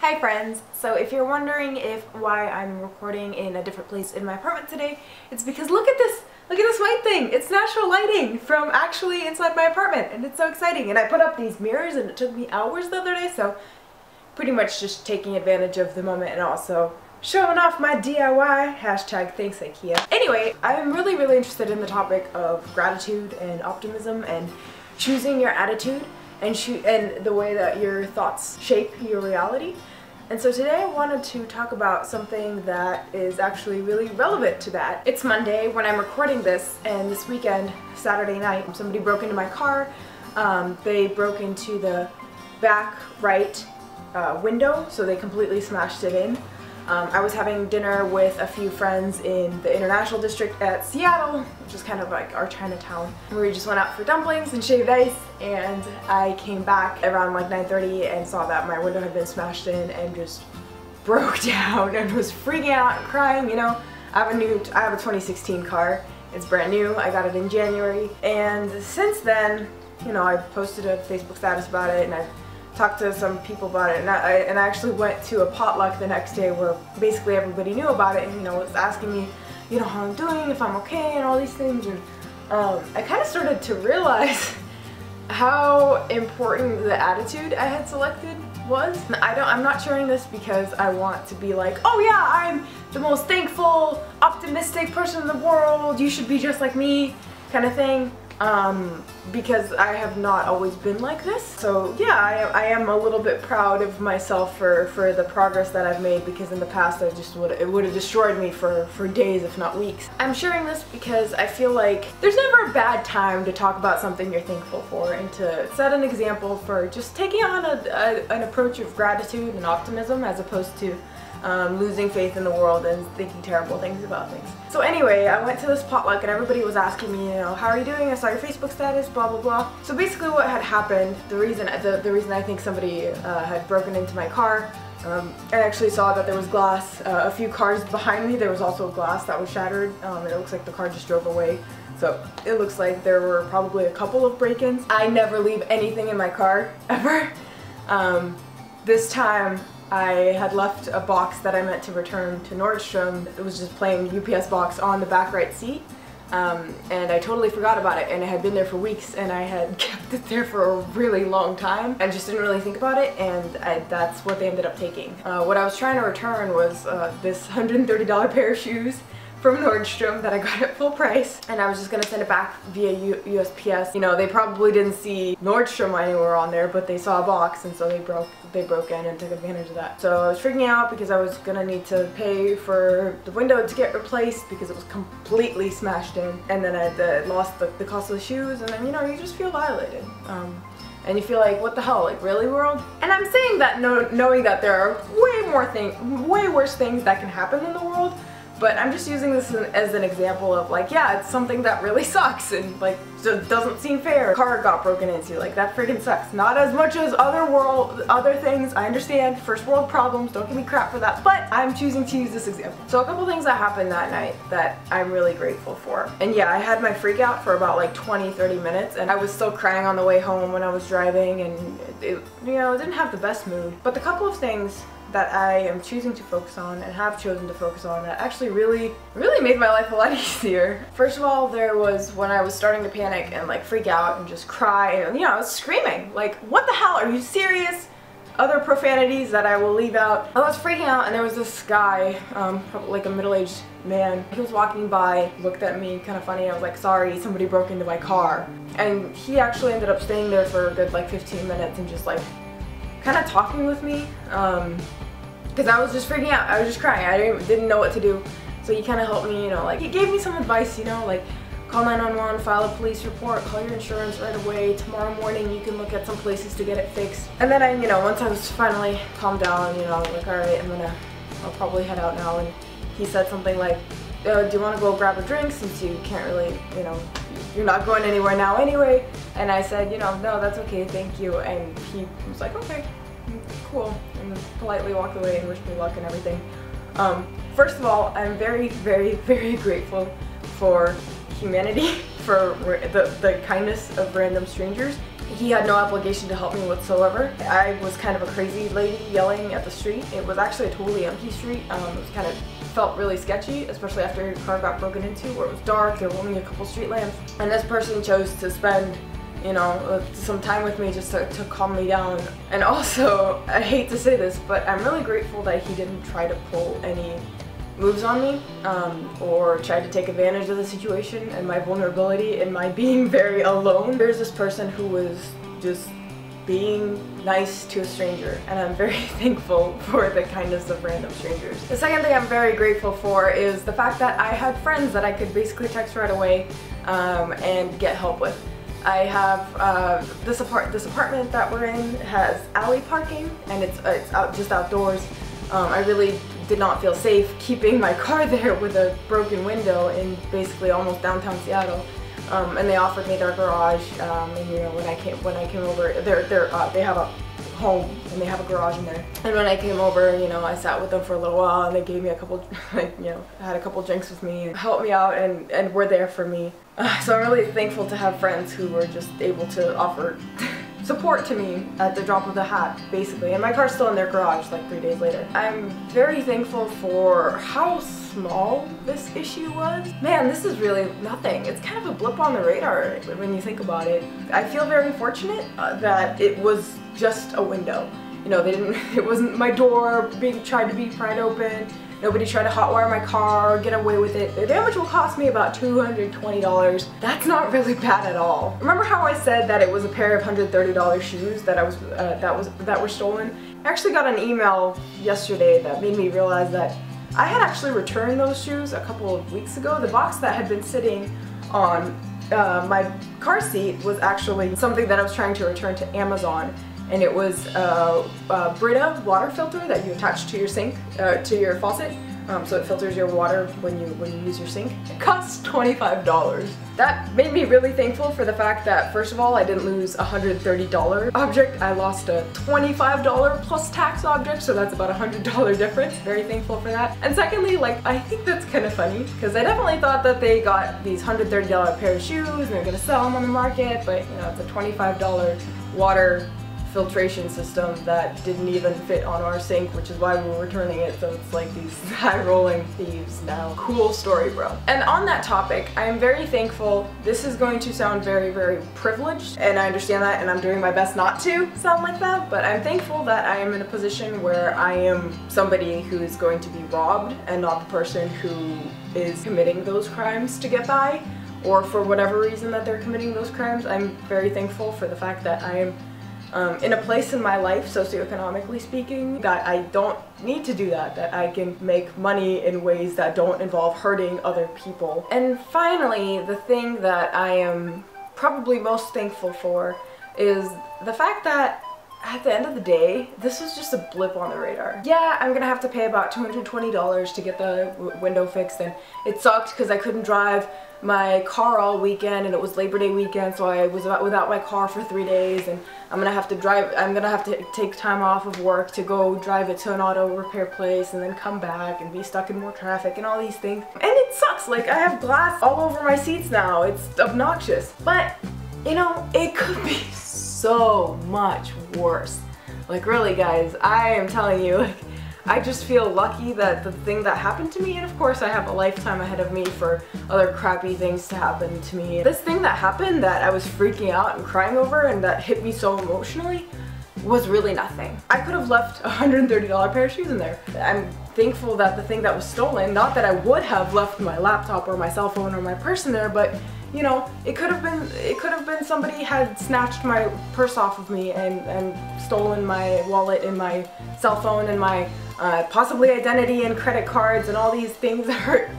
Hi friends! So if you're wondering why I'm recording in a different place in my apartment today, it's because look at this white thing! It's natural lighting from actually inside my apartment, and it's so exciting. And I put up these mirrors and it took me hours the other day, so pretty much just taking advantage of the moment and also showing off my DIY, hashtag thanks IKEA. Anyway, I'm really interested in the topic of gratitude and optimism and choosing your attitude and the way that your thoughts shape your reality. And so today I wanted to talk about something that is actually really relevant to that. It's Monday when I'm recording this, and this weekend, Saturday night, somebody broke into my car. They broke into the back right window, so they completely smashed it in. I was having dinner with a few friends in the International District at Seattle, which is kind of like our Chinatown. We just went out for dumplings and shaved ice, and I came back around like 9:30 and saw that my window had been smashed in and just broke down and was freaking out and crying. You know, I have a 2016 car. It's brand new. I got it in January, and since then, you know, I posted a Facebook status about it, and I talked to some people about it, and I actually went to a potluck the next day where basically everybody knew about it and, you know, was asking me, you know, how I'm doing, if I'm okay, and all these things. And I kind of started to realize how important the attitude I had selected was. I'm not sharing this because I want to be like, oh yeah, I'm the most thankful, optimistic person in the world, you should be just like me, kind of thing. Because I have not always been like this. So yeah, I am a little bit proud of myself for the progress that I've made, because in the past it would have destroyed me for days if not weeks. I'm sharing this because I feel like there's never a bad time to talk about something you're thankful for and to set an example for just taking on an approach of gratitude and optimism, as opposed to losing faith in the world and thinking terrible things about things. So anyway, I went to this potluck and everybody was asking me, you know, how are you doing? I saw your Facebook status, blah blah blah. So basically what had happened, the reason I think somebody had broken into my car, I actually saw that there was glass, a few cars behind me, there was also glass that was shattered, and it looks like the car just drove away. So it looks like there were probably a couple of break-ins. I never leave anything in my car, ever. This time I had left a box that I meant to return to Nordstrom. It was just plain UPS box on the back right seat, and I totally forgot about it, and it had been there for weeks, and I had kept it there for a really long time. I just didn't really think about it, and that's what they ended up taking. What I was trying to return was this $130 pair of shoes from Nordstrom that I got at full price, and I was just gonna send it back via USPS. You know, they probably didn't see Nordstrom anywhere on there, but they saw a box, and so they broke in and took advantage of that. So I was freaking out because I was gonna need to pay for the window to get replaced because it was completely smashed in, and then I lost the cost of the shoes, and then, you know, you just feel violated. And you feel like, what the hell, like, really, world? And I'm saying that knowing that there are way worse things that can happen in the world, but I'm just using this as an example of, like, yeah, it's something that really sucks and, like, just doesn't seem fair. Car got broken into, like, that freaking sucks. Not as much as other things. I understand, first world problems, don't give me crap for that, but I'm choosing to use this example. So a couple things that happened that night that I'm really grateful for. And yeah, I had my freak out for about like 20-30 minutes, and I was still crying on the way home when I was driving, and it, you know, didn't have the best mood. But the couple of things that I am choosing to focus on and have chosen to focus on that actually really made my life a lot easier. First of all, there was when I was starting to panic and like freak out and just cry, and, you know, I was screaming like, what the hell, are you serious? Other profanities that I will leave out. I was freaking out, and there was this guy, probably like a middle-aged man. He was walking by, looked at me kind of funny. I was like, sorry, somebody broke into my car. And he actually ended up staying there for a good like 15 minutes and just like kind of talking with me, because I was just freaking out. I was just crying. I didn't know what to do. So he kind of helped me, you know, like, he gave me some advice, you know, like, call 911, file a police report, call your insurance right away. Tomorrow morning you can look at some places to get it fixed. And then you know, once I was finally calmed down, you know, I was like, alright, I'll probably head out now. And he said something like, do you want to go grab a drink since you can't really, you know, you're not going anywhere now anyway? And I said, you know, no, that's okay, thank you. And he was like, okay, cool, and politely walked away and wished me luck and everything. First of all, I'm very grateful for humanity, for the kindness of random strangers. He had no obligation to help me whatsoever. I was kind of a crazy lady yelling at the street. It was actually a totally empty street. It was kind of felt really sketchy, especially after your car got broken into, where it was dark, there were only a couple street lamps. And this person chose to spend, you know, some time with me just to calm me down. And also, I hate to say this, but I'm really grateful that he didn't try to pull any moves on me or tried to take advantage of the situation and my vulnerability and my being very alone. There's this person who was just being nice to a stranger, and I'm very thankful for the kindness of random strangers. The second thing I'm very grateful for is the fact that I had friends that I could basically text right away and get help with. I have this apartment that we're in has alley parking, and it's just outdoors. I really did not feel safe keeping my car there with a broken window in basically almost downtown Seattle. And they offered me their garage, and you know, when I came over, they have a home and they have a garage in there. And when I came over, you know, I sat with them for a little while, and they gave me a couple, like, you know, had a couple drinks with me and helped me out and were there for me. So I'm really thankful to have friends who were just able to offer support to me at the drop of the hat, basically. And my car's still in their garage like 3 days later. I'm very thankful for how small this issue was. Man, this is really nothing. It's kind of a blip on the radar when you think about it. I feel very fortunate that it was just a window. You know, it wasn't my door tried to be pried open. Nobody tried to hotwire my car or get away with it. The damage will cost me about $220. That's not really bad at all. Remember how I said that it was a pair of $130 shoes that were stolen? I actually got an email yesterday that made me realize that I had actually returned those shoes a couple of weeks ago. The box that had been sitting on my car seat was actually something that I was trying to return to Amazon. And it was a Brita water filter that you attach to your sink, to your faucet, so it filters your water when you use your sink. It costs $25. That made me really thankful for the fact that, first of all, I didn't lose a $130 object. I lost a $25 plus tax object, so that's about a $100 difference. Very thankful for that. And secondly, like, I think that's kind of funny, because I definitely thought that they got these $130 pair of shoes and they're gonna sell them on the market, but you know, it's a $25 water filtration system that didn't even fit on our sink, which is why we were returning it. So it's like these high-rolling thieves now. Cool story, bro. And on that topic, I am very thankful. This is going to sound very, very privileged, and I understand that, and I'm doing my best not to sound like that, but I'm thankful that I am in a position where I am somebody who is going to be robbed and not the person who is committing those crimes to get by, or for whatever reason that they're committing those crimes. I'm very thankful for the fact that I am in a place in my life, socioeconomically speaking, that I don't need to do that, that I can make money in ways that don't involve hurting other people. And finally, the thing that I am probably most thankful for is the fact that at the end of the day, this was just a blip on the radar. Yeah, I'm gonna have to pay about $220 to get the window fixed, and it sucked because I couldn't drive my car all weekend, and it was Labor Day weekend, so I was without my car for 3 days, and I'm gonna have to take time off of work to go drive it to an auto repair place and then come back and be stuck in more traffic and all these things. And it sucks, like I have glass all over my seats now. It's obnoxious. But, you know, it could be so much worse. Like really, guys, I am telling you, like, I just feel lucky that the thing that happened to me, and of course I have a lifetime ahead of me for other crappy things to happen to me. This thing that happened that I was freaking out and crying over and that hit me so emotionally was really nothing. I could have left a $130 pair of shoes in there. I'm thankful that the thing that was stolen, not that I would have left my laptop or my cell phone or my purse in there, but you know, it could have been somebody had snatched my purse off of me and stolen my wallet and my cell phone and my possibly identity and credit cards and all these things that are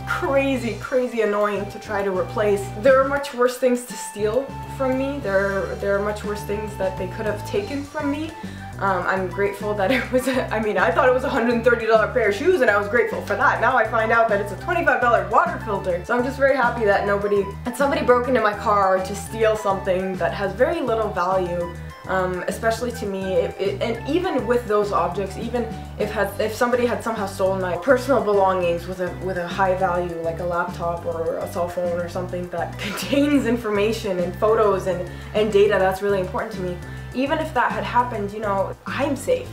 crazy, crazy annoying to try to replace. There are much worse things to steal from me. There are much worse things that they could have taken from me. I'm grateful that it was, I mean, I thought it was a $130 pair of shoes and I was grateful for that. Now I find out that it's a $25 water filter. So I'm just very happy that somebody broke into my car to steal something that has very little value. especially to me, and even with those objects, even if somebody had somehow stolen my personal belongings with a high value, like a laptop or a cell phone or something that contains information and photos and data that's really important to me, even if that had happened, you know, I'm safe.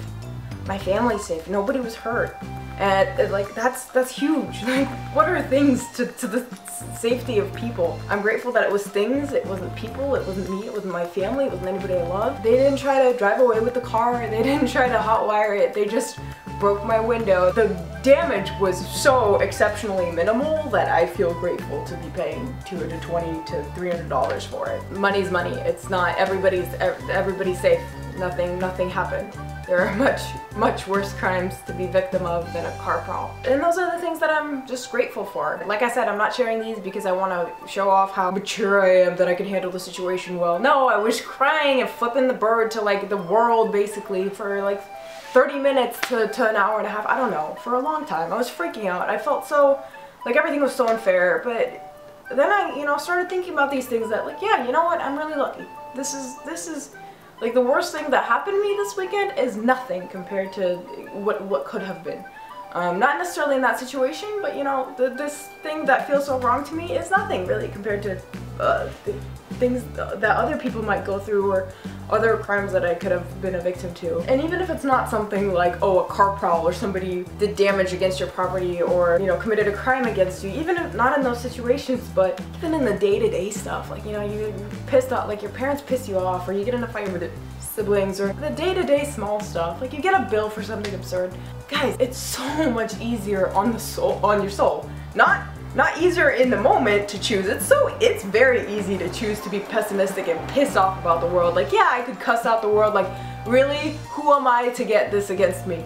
My family's safe. Nobody was hurt. And like that's huge. Like, what are things to the safety of people? I'm grateful that it was things, it wasn't people, it wasn't me, it wasn't my family, it wasn't anybody I loved. They didn't try to drive away with the car, they didn't try to hotwire it, they just broke my window. The damage was so exceptionally minimal that I feel grateful to be paying $220 to $300 for it. Money's money. It's not everybody's safe. Nothing happened. There are much worse crimes to be victim of than a car prowl. And those are the things that I'm just grateful for. Like I said, I'm not sharing these because I want to show off how mature I am, that I can handle the situation well. No, I was crying and flipping the bird to like the world basically for like 30 minutes to an hour and a half. I don't know, for a long time. I was freaking out. I felt so, like everything was so unfair, but then I, you know, started thinking about these things that like, yeah, you know what, I'm really lucky. This is like the worst thing that happened to me this weekend is nothing compared to what could have been. Not necessarily in that situation, but you know, this thing that feels so wrong to me is nothing really compared to the things that other people might go through or other crimes that I could have been a victim to. And even if it's not something like, oh, a car prowl or somebody did damage against your property or, you know, committed a crime against you, even if not in those situations, but even in the day-to-day stuff, like, you know, you're pissed off, like your parents piss you off, or you get in a fight with your siblings, or the day-to-day small stuff, like you get a bill for something absurd. Guys, it's so much easier on your soul. Not easier in the moment to choose. It's very easy to choose to be pessimistic and pissed off about the world. Like, yeah, I could cuss out the world, like, really? Who am I to get this against me?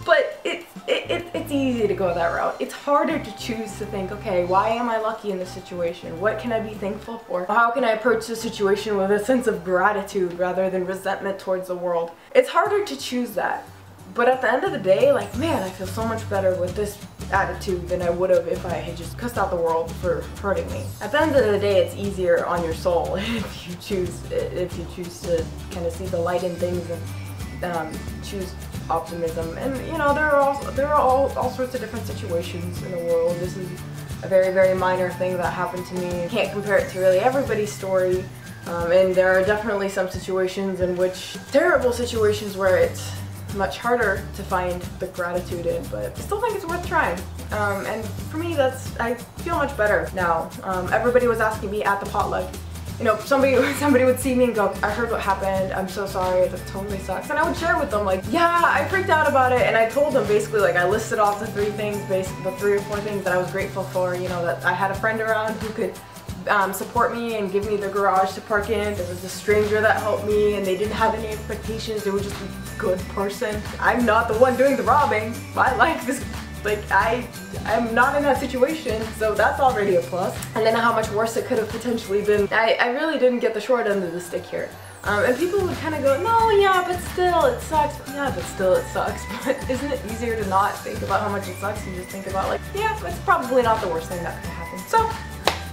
But it's easy to go that route. It's harder to choose to think, okay, why am I lucky in this situation? What can I be thankful for? How can I approach the situation with a sense of gratitude rather than resentment towards the world? It's harder to choose that. But at the end of the day, like, man, I feel so much better with this attitude than I would have if I had just cussed out the world for hurting me. At the end of the day, it's easier on your soul if you choose to kind of see the light in things and choose optimism. And you know, there are all sorts of different situations in the world. This is a very minor thing that happened to me. Can't compare it to really everybody's story. And there are definitely some situations in which, terrible situations where it's much harder to find the gratitude in, but I still think it's worth trying. And for me, I feel much better now. Everybody was asking me at the potluck, you know, somebody would see me and go, I heard what happened, I'm so sorry, that totally sucks. And I would share with them like, yeah, I freaked out about it, and I told them basically, like, I listed off the 3 or 4 things that I was grateful for, you know, that I had a friend around who could support me and give me the garage to park in. There was a stranger that helped me and they didn't have any expectations. They were just a good person. I'm not the one doing the robbing. My life is like, I'm not in that situation, so that's already a plus. And then how much worse it could have potentially been. I really didn't get the short end of the stick here. And people would kind of go, no, yeah, but still, it sucks. Yeah, but still, it sucks. But isn't it easier to not think about how much it sucks and just think about like, yeah, it's probably not the worst thing that could happen. So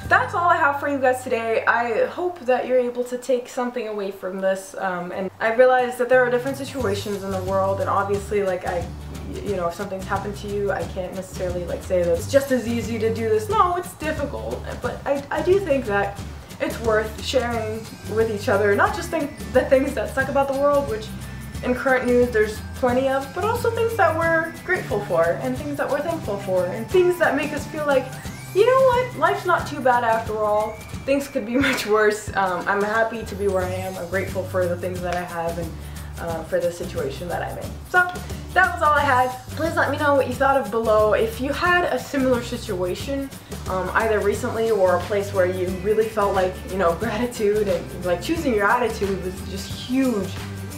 that's all I have for you guys today. I hope that you're able to take something away from this. And I realized that there are different situations in the world, and obviously, like, you know, if something's happened to you, I can't necessarily like say that it's just as easy to do this. No, it's difficult, but I do think that it's worth sharing with each other, not just the things that suck about the world, which in current news there's plenty of, but also things that we're grateful for, and things that we're thankful for, and things that make us feel like, you know what, life's not too bad after all. Things could be much worse. I'm happy to be where I am. I'm grateful for the things that I have and for the situation that I'm in. So that was all I had. Please let me know what you thought of below. If you had a similar situation, either recently or a place where you really felt like, you know, gratitude and like choosing your attitude was just huge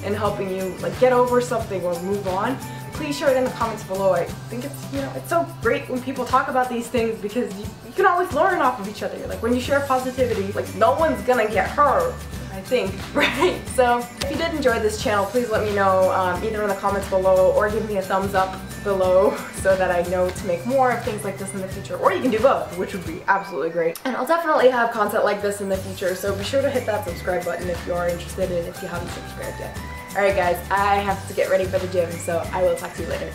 in helping you like get over something or move on, please share it in the comments below. I think it's, you know, it's so great when people talk about these things because you can always learn off of each other. Like when you share positivity, like no one's gonna get hurt. I think, right? So if you did enjoy this channel, please let me know either in the comments below or give me a thumbs up below so that I know to make more of things like this in the future, or you can do both, which would be absolutely great. And I'll definitely have content like this in the future, so be sure to hit that subscribe button if you are interested and if you haven't subscribed yet. Alright guys, I have to get ready for the gym, so I will talk to you later.